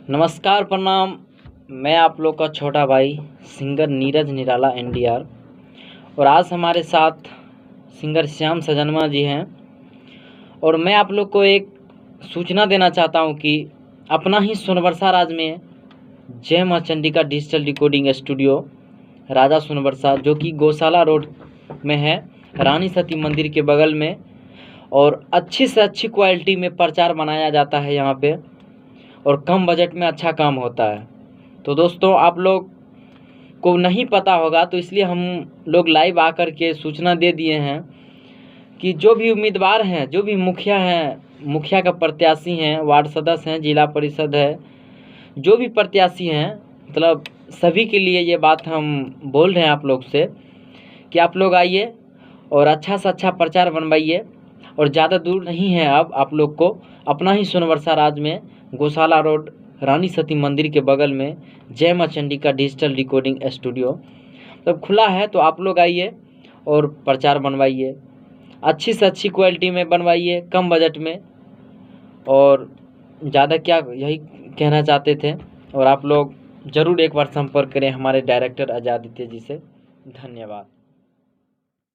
नमस्कार, प्रणाम। मैं आप लोग का छोटा भाई सिंगर नीरज निराला एनडीआर, और आज हमारे साथ सिंगर श्याम सजनवा जी हैं। और मैं आप लोग को एक सूचना देना चाहता हूं कि अपना ही सोनबरसा राज्य में जय मां चंडिका डिजिटल रिकॉर्डिंग स्टूडियो राजा सोनबरसा, जो कि गौशाला रोड में है, रानी सती मंदिर के बगल में, और अच्छी से अच्छी क्वालिटी में प्रचार बनाया जाता है यहाँ पे, और कम बजट में अच्छा काम होता है। तो दोस्तों, आप लोग को नहीं पता होगा तो इसलिए हम लोग लाइव आकर के सूचना दे दिए हैं कि जो भी उम्मीदवार हैं, जो भी मुखिया हैं, मुखिया का प्रत्याशी हैं, वार्ड सदस्य हैं, जिला परिषद है, जो भी प्रत्याशी हैं, मतलब सभी के लिए ये बात हम बोल रहे हैं आप लोग से कि आप लोग आइए और अच्छा से अच्छा प्रचार बनवाइए। और ज़्यादा दूर नहीं है, अब आप लोग को अपना ही सोनबरसा राज्य में गौशाला रोड रानी सती मंदिर के बगल में जय मां चंडिका डिजिटल रिकॉर्डिंग स्टूडियो तब खुला है। तो आप लोग आइए और प्रचार बनवाइए, अच्छी से अच्छी क्वालिटी में बनवाइए, कम बजट में। और ज़्यादा क्या, यही कहना चाहते थे। और आप लोग ज़रूर एक बार संपर्क करें हमारे डायरेक्टर आदित्य जी से। धन्यवाद।